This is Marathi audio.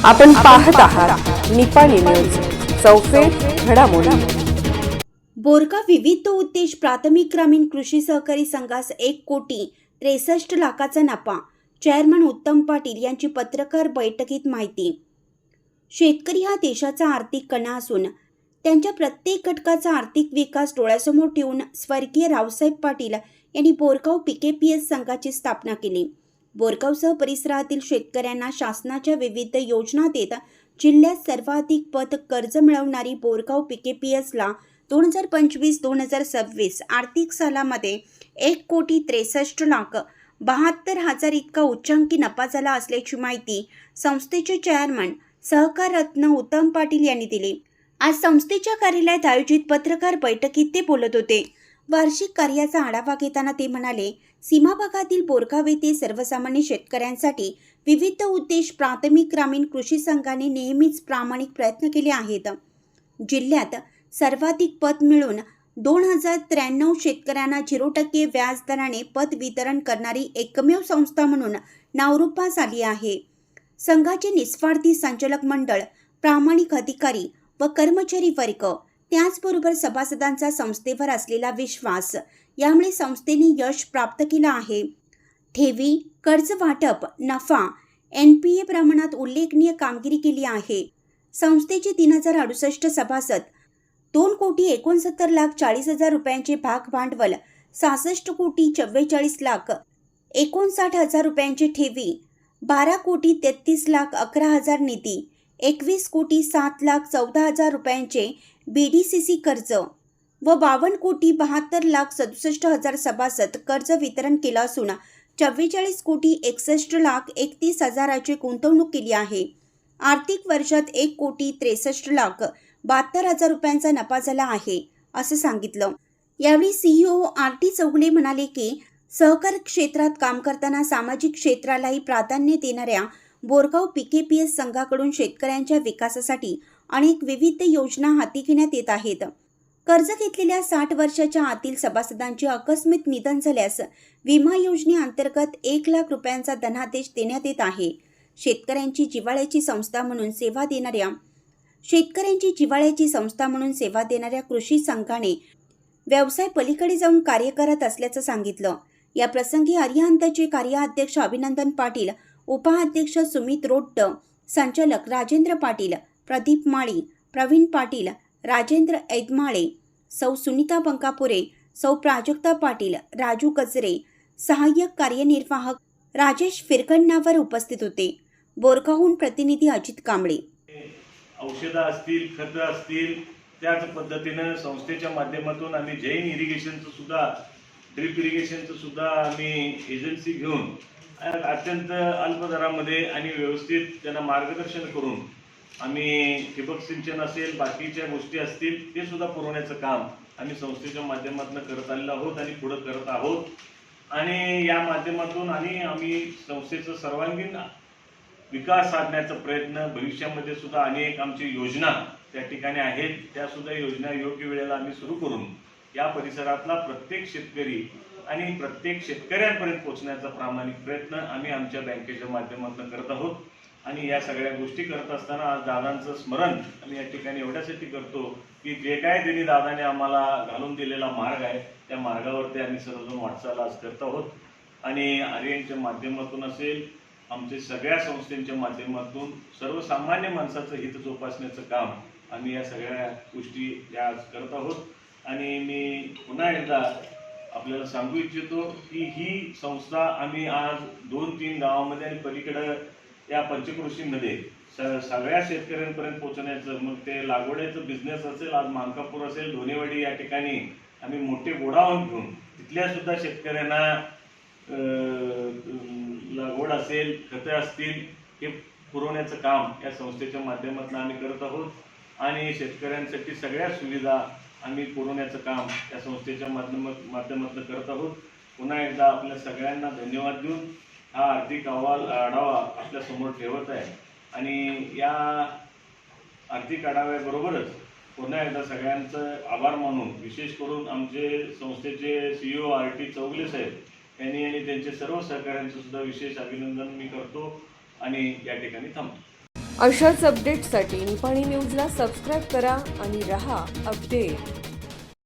आपण पाहत आहात निपाणी न्यूज, चौफेर घडामोडी। बोरगाव विविध उद्देश प्राथमिक ग्रामीण कृषी सहकारी संघास 1,63,00,000 नफा। चेअरमन उत्तम पाटील यांची पत्रकार बैठकीत माहिती। शेतकरी हा देशाचा आर्थिक कणा असून त्यांच्या प्रत्येक घटकाचा आर्थिक विकास डोळ्यासमोर ठेवून स्वर्गीय रावसाहेब पाटील यांनी बोरगाव पीकेपीएस संघाची स्थापना केली। बोरगावसह परिसरातील शेतकऱ्यांना शासनाच्या विविध योजना देत जिल्ह्यात सर्वाधिक पत कर्ज मिळवणारी बोरगाव पीकेपीएसला 2025-2026 आर्थिक सालामध्ये 1,63,72,000 इतका उच्चांकी नफा झाला असल्याची माहिती संस्थेचे चेअरमन सहकार रत्न उत्तम पाटील यांनी दिली। आज संस्थेच्या कार्यालयात आयोजित पत्रकार बैठकीत ते बोलत होते। वार्षिक कार्याचा आढावा घेताना ते म्हणाले, सीमा भागातील बोरगाव येथे सर्वसामान्य शेतकऱ्यांसाठी विविध उद्देश प्राथमिक ग्रामीण कृषी संघाने नेहमीच प्रामाणिक प्रयत्न केले आहेत। जिल्ह्यात सर्वाधिक पत मिळून 2,093 शेतकऱ्यांना 0% व्याज दराने पत वितरण करणारी एकमेव संस्था म्हणून नावरूपास आली आहे। संघाचे निस्वार्थी संचालक मंडळ, प्रामाणिक अधिकारी व कर्मचारी वर्ग, त्याचबरोबर सभासदांचा संस्थेवर असलेला विश्वास यामुळे संस्थेने यश प्राप्त केलं आहे। ठेवी, कर्ज वाटप, नफा, NPA प्रमाणात उल्लेखनीय कामगिरी केली आहे। संस्थेचे 3,068 सभासद, 2,69,40,000 रुपयांचे भाग भांडवल, 66,44,59,000 रुपयांचे ठेवी, 12,33,11,000 निधी, 21,07,14,000 रुपयांचे BDCC कर्ज व 52,72,67,000 सभासद कर्ज वितरण केलं असून 44,61,31,000 गुंतवणूक केली आहे। आर्थिक वर्षात 1,63,72,000 रुपयांचा नफा झाला आहे असं सांगितलं। यावेळी CEO RT चौगुले म्हणाले की सहकार क्षेत्रात काम करताना सामाजिक क्षेत्रालाही प्राधान्य देणाऱ्या बोरगाव पीकेपीएस संघाकडून शेतकऱ्यांच्या विकासासाठी अनेक विविध योजना हाती घेण्यात येत आहेत। कर्ज घेतलेल्या 60 वर्षाच्या आतील सभासदांचे आकस्मिक निधन झाल्यास विमा योजनेअंतर्गत 1,00,000 रुपयांचा धनादेश देण्यात येत आहे। शेतकऱ्यांची जिव्हाळ्याची संस्था म्हणून सेवा देणाऱ्या कृषी संघाने व्यवसाय पलीकडे जाऊन कार्य करत असल्याचं सांगितलं। या प्रसंगी अरिहंतचे कार्याध्यक्ष अभिनंदन पाटील, उपाध्यक्ष सुमित रोट्ट, संचालक राजेंद्र पाटील, प्रदीप माळी, प्रवीण पाटील, राजेंद्र ऐदमाळे, सौ सुनीता बंकापुरे, सौ प्राजक्ता पाटील, राजू गजरे, सहाय्यक कार्यनिर्वाहक राजेश फिरकण्णावर उपस्थित होते। बोरगावहून प्रतिनिधी अजित कांबळे। औषधं असतील, खतं असतील, त्याच पद्धतीनं संस्थेच्या माध्यमातून आम्ही जैन इरिगेशनचं सुद्धा, ड्रिप इरिगेशनचं सुद्धा आम्ही एजन्सी घेऊन अत्यंत अल्प दरामध्ये आणि व्यवस्थित त्यांना मार्गदर्शन करून आम्ही ठिबक सिंचन असेल, बाकीच्या गोष्टी असतील ते सुद्धा पुरवण्याचं काम आम्ही संस्थेच्या माध्यमातून करत आलेलो आहोत आणि पुढे करत आहोत। आणि या माध्यमातून आम्ही संस्थेचा सर्वांगीण विकास साधण्याचा प्रयत्न भविष्यामध्ये सुद्धा अनेक आमची योजना त्या ठिकाणी आहेत, त्या सुद्धा योजना योग्य वेळेला आम्ही सुरू करून या परिसरातला प्रत्येक शेतकरी आणि प्रत्येक शेतकऱ्यांपर्यंत पोहोचण्याचा प्रामाणिक प्रयत्न आम्ही आमच्या बँकेच्या माध्यमातून करत आहोत। आणि या सगळ्या गोष्टी करत असताना आज दादांचं स्मरण आम्ही या ठिकाणी एवढ्यासाठी करतो की जे काय त्यांनी दादाने आम्हाला घालून दिलेला मार्ग आहे त्या मार्गावरती आम्ही सर्वजण वाटचाल आज करत आहोत। आणि आर्यनच्या माध्यमातून असेल, आमचे सगळ्या संस्थांच्या माध्यमातून सर्वसामान्य माणसाचं हित जोपासण्याचं काम आम्ही या सगळ्या गोष्टी या आज करत आहोत। आणि मी पुन्हा एकदा आपल्याला सांगू इच्छितो की ही संस्था आम्ही आज 2-3 गावामध्ये आणि पलीकडे या पंचक्रोशीमध्ये सगळ्या शेतकऱ्यांपर्यंत पोहोचण्याचं, मग ते लागवडीचं बिझनेस असेल, आज मानकापूर असेल, धोनेवाडी या ठिकाणी आम्ही मोठे गोडाऊन घेऊन तिथल्या सुद्धा शेतकऱ्यांना लागवड असेल, खतं असतील हे पुरवण्याचं काम या संस्थेच्या माध्यमातून आम्ही करत आहोत। आणि शेतकऱ्यांसाठी सगळ्या सुविधा आम्ही पुरवण्याचं काम या संस्थेच्या माध्यमातून करत आहोत। पुन्हा एकदा आपल्या सगळ्यांना धन्यवाद देऊन हा आर्थिक आढावा आपल्या समोर ठेवत आहे। आणि या आर्थिक आढाव्याबरोबरच पुन्हा एकदा सगळ्यांचं आभार मानून, विशेष करून आमचे संस्थेचे CEO RT चौगुले साहेब यांनी आणि त्यांचे सर्व सहकाऱ्यांचं सुद्धा विशेष अभिनंदन मी करतो आणि या ठिकाणी थांबतो। अशाच अपडेट्ससाठी निपाणी न्यूजला सबस्क्राईब करा आणि रहा अपडेट.